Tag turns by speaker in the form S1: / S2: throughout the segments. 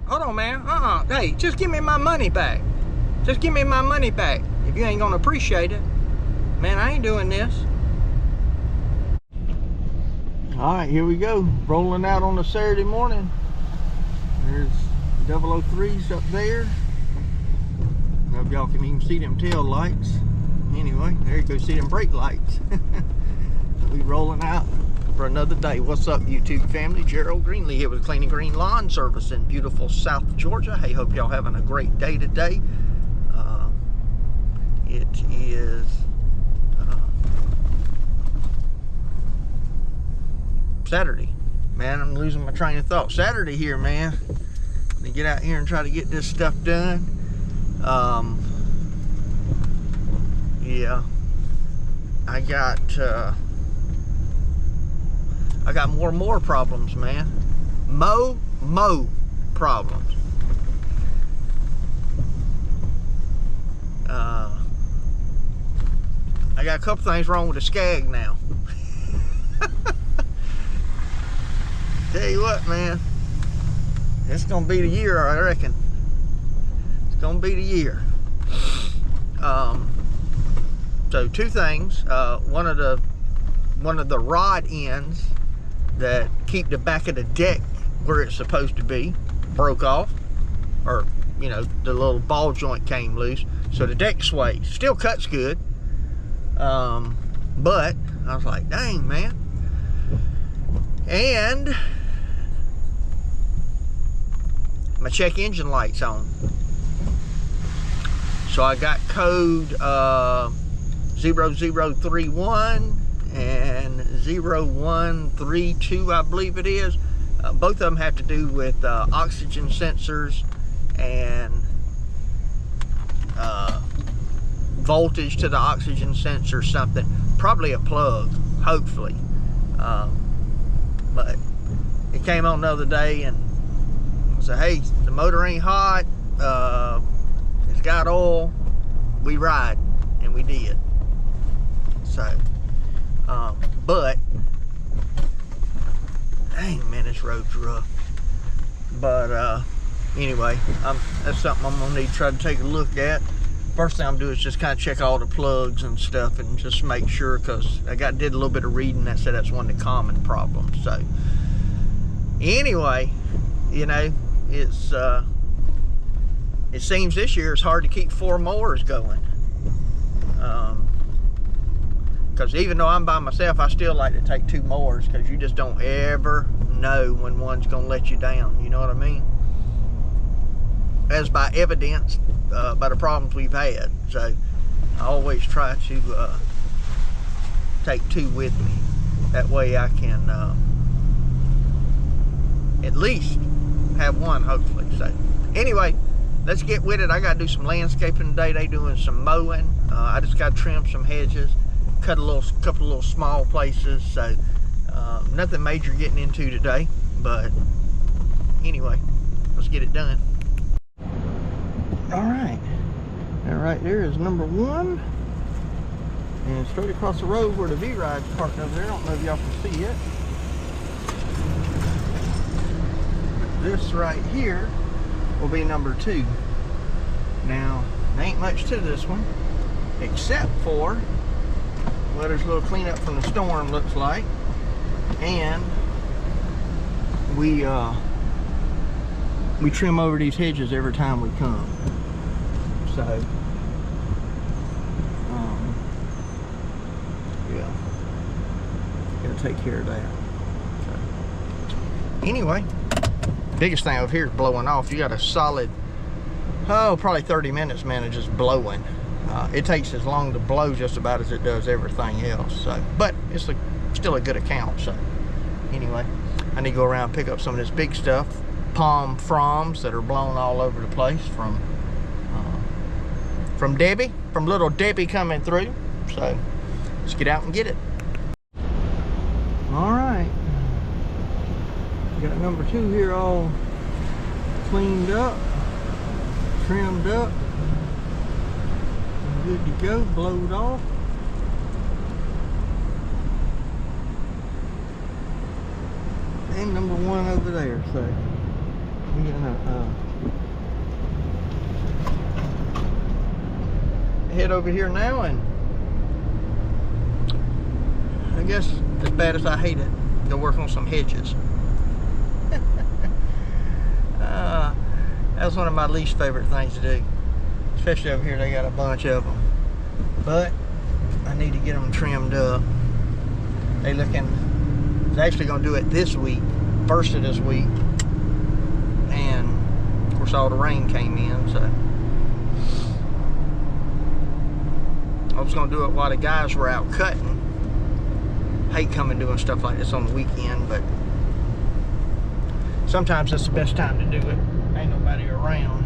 S1: Hold on, man. Hey, just give me my money back. Just give me my money back. If you ain't gonna appreciate it, man, I ain't doing this. All right, here we go. Rolling out on a Saturday morning. There's 003s up there. I don't know if y'all can even see them tail lights. Anyway, there you go, see them brake lights. We rolling out for another day. What's up, YouTube family? Gerald Greenlee here with Clean & Green Lawn Service in beautiful South Georgia. Hey, hope y'all having a great day today. It is Saturday. Man, I'm losing my train of thought. Saturday here, man. To get out here and try to get this stuff done. Yeah, I got more problems, man. Mo problems. I got a couple things wrong with the Skag now. Tell you what, man, it's gonna be the year, I reckon. It's gonna be the year. So two things. One of the rod ends that keep the back of the deck where it's supposed to be broke off, or you know, the little ball joint came loose, so the deck sways. Still cuts good, but I was like, dang, man. And my check engine light's on, so I got code 0031 and 0132, I believe it is. Both of them have to do with oxygen sensors and voltage to the oxygen sensor, something. Probably a plug, hopefully. But it came on the other day and said, hey, the motor ain't hot, it's got oil, we ride. And we did. So, but dang, man, this road's rough. But anyway, that's something I'm gonna need to try to take a look at. First thing I'm doing is just kind of check all the plugs and stuff and just make sure, because I did a little bit of reading that said that's one of the common problems. So anyway, you know, it's it seems this year it's hard to keep 4 mowers going. Because even though I'm by myself, I still like to take 2 mowers, because you just don't ever know when one's gonna let you down. You know what I mean? As by evidence by the problems we've had. So I always try to take 2 with me. That way I can at least have 1, hopefully. So anyway, let's get with it. I gotta do some landscaping today. They doing some mowing. I just gotta trim some hedges, cut a couple of little small places. So nothing major getting into today, but anyway, let's get it done. All right, and right there is number 1, and straight across the road where the V-Ride's parked over there. I don't know if y'all can see it. This right here will be number 2. Now, there ain't much to this one, except for, well, there's a little cleanup from the storm, looks like, and we trim over these hedges every time we come. So, yeah, gotta take care of that. So, anyway, biggest thing over here is blowing off. You got a solid, probably 30 minutes, man, of just blowing. It takes as long to blow just about as it does everything else. So, but it's still a good account. So anyway, I need to go around and pick up some of this big stuff, palm fronds that are blown all over the place from Debbie, from little Debbie coming through. So let's get out and get it. All right, got number 2 here all cleaned up, trimmed up, good to go, blowed off. And number 1 over there. So We're gonna head over here now, and I guess as bad as I hate it, go work on some hedges. That's one of my least favorite things to do, especially over here. They got a bunch of them, but I need to get them trimmed up. They're actually gonna do it this week, first of this week, and of course all the rain came in, so I was gonna do it while the guys were out cutting. Hate coming doing stuff like this on the weekend, but sometimes that's the best time to do it. Ain't nobody around.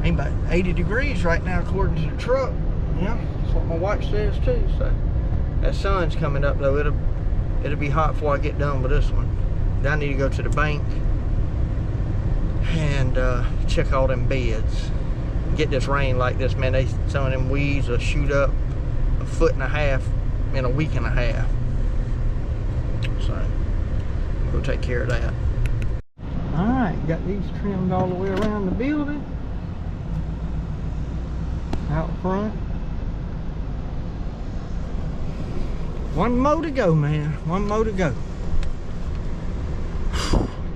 S1: Ain't about 80 degrees right now according to the truck. Yeah, that's what my watch says too. So that sun's coming up though. It'll be hot before I get done with this one. Then I need to go to the bank and check all them beds. Get this rain like this, man. Some of them weeds will shoot up 1.5 foot in a week and a half. So we'll take care of that. All right, got these trimmed all the way around the building. Out front. One more to go, man. One more to go.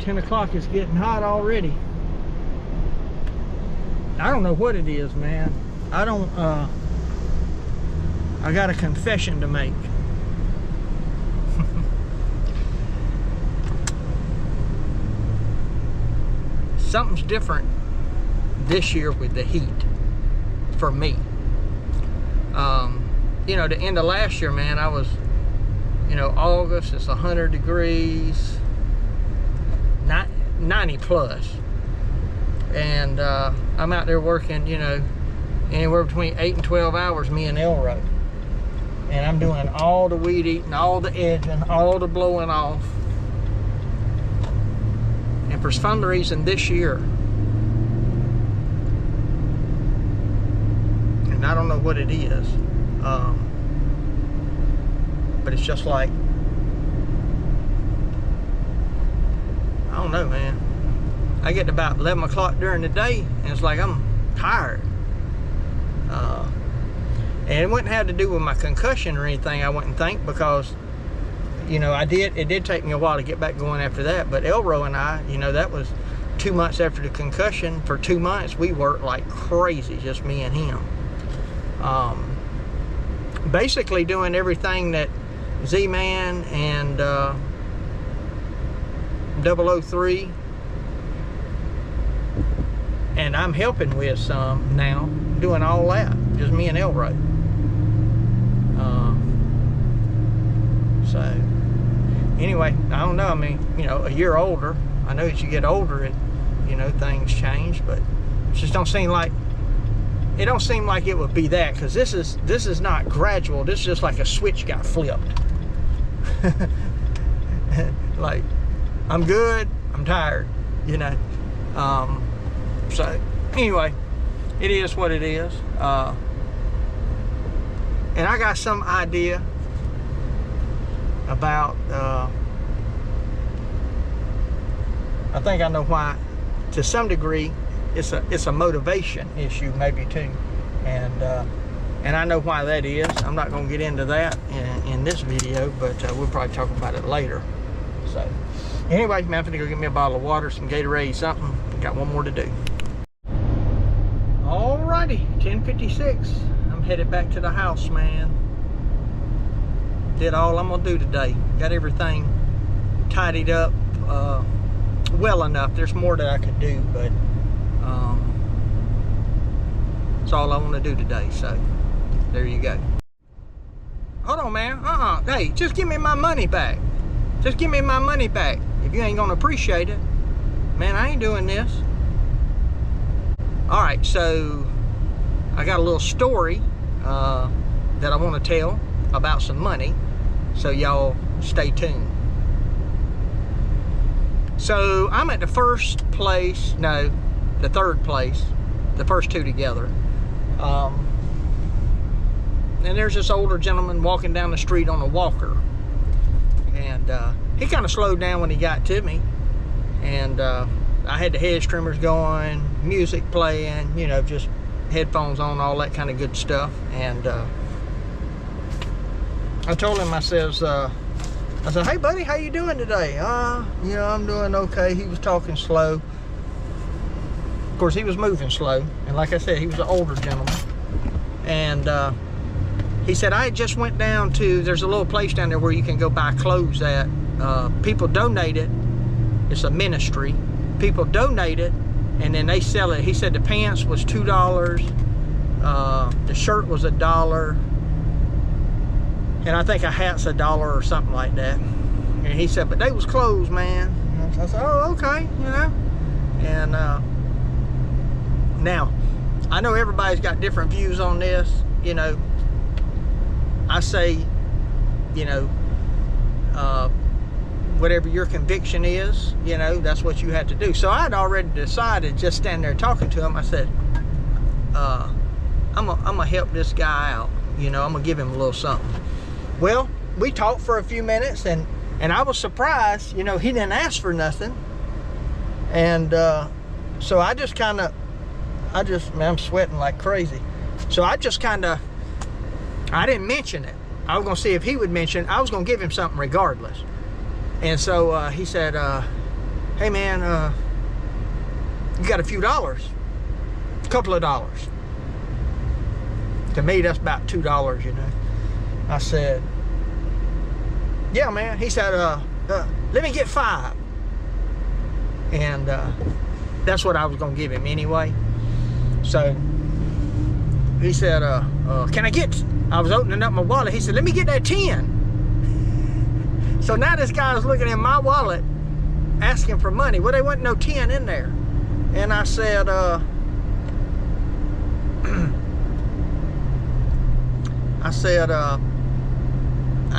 S1: 10 o'clock is getting hot already. I don't know what it is, man. I got a confession to make. Something's different this year with the heat for me. You know, the end of last year, man, I was, you know, August, it's 100 degrees, 90 plus. And I'm out there working, you know, anywhere between 8 and 12 hours, me and Elroy. And I'm doing all the weed eating, all the edging, all the blowing off. And for some reason this year, and I don't know what it is, but it's just like, I don't know, man. I get to about 11 o'clock during the day, and it's like I'm tired. And it wouldn't have to do with my concussion or anything, I wouldn't think, because, you know, it did take me a while to get back going after that. But Elroy and I, you know, that was 2 months after the concussion. For 2 months, we worked like crazy, just me and him. Basically doing everything that Z-Man and 003 and I'm helping with some now, doing all that, just me and Elroy. So anyway, I don't know, I mean, you know, a year older, I know as you get older, you know, things change, but it just don't seem like it would be that, because this is not gradual. This is just like a switch got flipped. Like, I'm good, I'm tired, you know. So anyway, it is what it is. And I got some idea about, I think I know why, to some degree. It's a motivation issue maybe too, and I know why that is. I'm not going to get into that in this video, but we'll probably talk about it later. So anyway, man, I'm gonna go get me a bottle of water, some Gatorade, something. Got one more to do. Alrighty, 10:56. I'm headed back to the house, man. Did all I'm gonna do today. Got everything tidied up well enough. There's more that I could do, but that's all I want to do today. So there you go. Hold on, man. Hey, just give me my money back. Just give me my money back. If you ain't gonna appreciate it, man, I ain't doing this. All right, so I got a little story that I want to tell about some money, so y'all stay tuned. So I'm at the first place, no, the third place, the first two together. And there's this older gentleman walking down the street on a walker. And he kind of slowed down when he got to me, and I had the hedge trimmers going, music playing, you know, just headphones on, all that kind of good stuff. And I told him, I said, hey buddy, how you doing today? You know, I'm doing okay. He was talking slow. Of course, he was moving slow, and like I said, he was an older gentleman. And he said, I just went down to, there's a little place down there where you can go buy clothes at. People donate it. It's a ministry. People donate it, and then they sell it. He said the pants was $2, the shirt was $1, and I think a hat's $1 or something like that. And he said, but they was closed, man. And I said, oh, okay, you know. And now, I know everybody's got different views on this. You know, I say, you know, whatever your conviction is, you know, that's what you have to do. So I'd already decided, just standing there talking to him, I said, I'm gonna help this guy out. You know, I'm gonna give him a little something. Well, we talked for a few minutes, and I was surprised, you know, he didn't ask for nothing. And so I just kind of, man, I'm sweating like crazy. So I just kind of, I didn't mention it. I was gonna see if he would mention it. I was gonna give him something regardless. And so he said, hey man, you got a few dollars, a couple of dollars. To me, that's about $2, you know. I said, yeah, man. He said, let me get 5. And that's what I was gonna give him anyway. So he said, can I get, I was opening up my wallet. He said, let me get that 10. So now this guy is looking in my wallet, asking for money. Well, there wasn't no 10 in there. And I said, I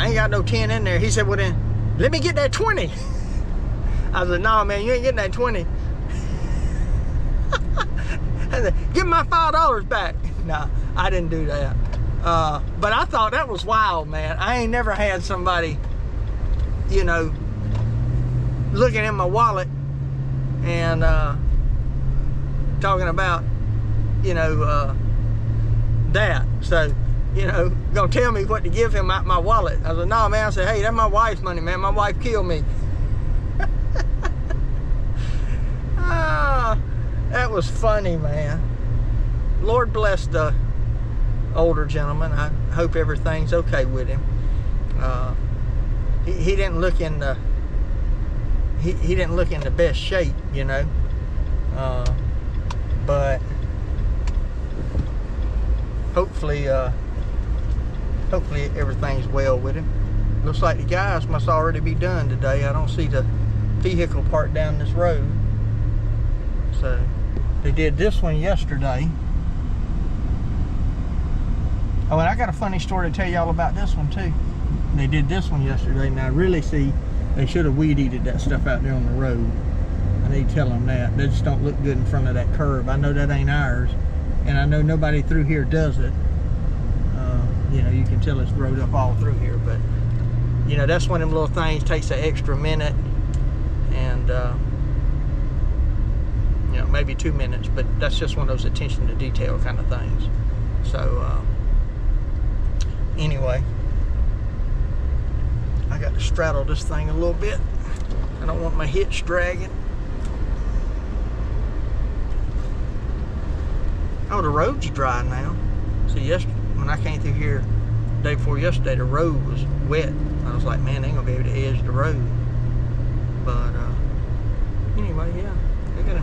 S1: ain't got no 10 in there. He said, well then, let me get that 20. I said, no, man, you ain't getting that 20. I said, give me my $5 back. No, I didn't do that. But I thought that was wild, man. I ain't never had somebody, you know, looking in my wallet and talking about, you know, that. So, you know, gonna tell me what to give him out my wallet. I said, no, man. I said, hey, that's my wife's money, man. My wife killed me. That was funny, man. Lord bless the older gentleman. I hope everything's okay with him. He didn't look in the he didn't look in the best shape, you know. But hopefully everything's well with him. Looks like the guys must already be done today. I don't see the vehicle parked down this road. So they did this one yesterday. Oh, and I got a funny story to tell y'all about this one too. They did this one yesterday. Now I really see they should have weed eated that stuff out there on the road. I need to tell them that. They just don't look good in front of that curb. I know that ain't ours, and I know nobody through here does it. You know, you can tell it's rode up all through here, but you know, that's one of them little things, takes an extra minute and you know, maybe 2 minutes, but that's just one of those attention to detail kind of things. So anyway, I got to straddle this thing a little bit. I don't want my hitch dragging. Oh, the road's dry now. See, yesterday when I came through here the day before yesterday, the road was wet. I was like, man, they ain't gonna be able to edge the road. But anyway, yeah, they got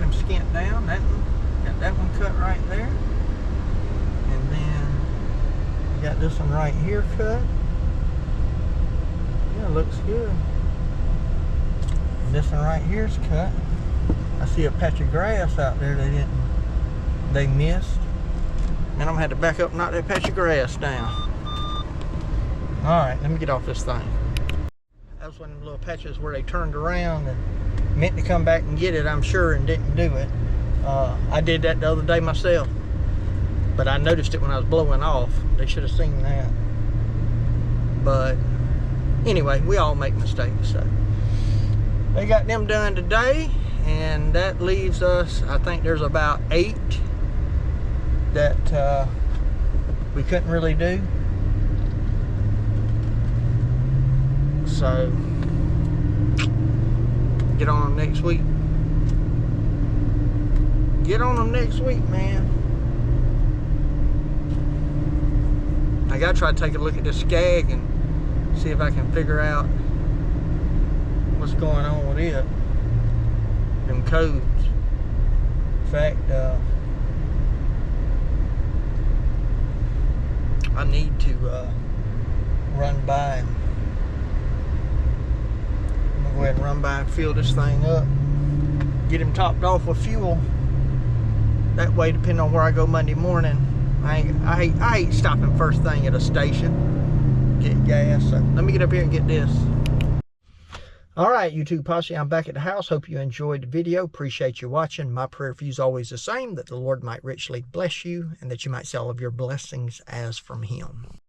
S1: him skint down. That one, got that one cut right there, and then I got this one right here cut. Yeah, looks good. And this one right here's cut. I see a patch of grass out there they missed. And I'm gonna have to back up and knock that patch of grass down. Alright, let me get off this thing. That was one of the little patches where they turned around and meant to come back and get it, I'm sure, and didn't do it. I did that the other day myself, but I noticed it when I was blowing off. They should have seen that. But Anyway, we all make mistakes. So they got them done today, and that leaves us, I think there's about 8 that we couldn't really do. So get on them next week. Get on them next week, man. I gotta try to take a look at this Skag and see if I can figure out what's going on with it. Them codes. In fact, I need to run by and I'm gonna go ahead and run by and fill this thing up. Get him topped off with fuel. That way, depending on where I go Monday morning, I hate stopping first thing at a station. Get gas. So let me get up here and get this. Alright, YouTube posse, I'm back at the house. Hope you enjoyed the video. Appreciate you watching. My prayer for you is always the same, that the Lord might richly bless you and that you might see all of your blessings as from Him.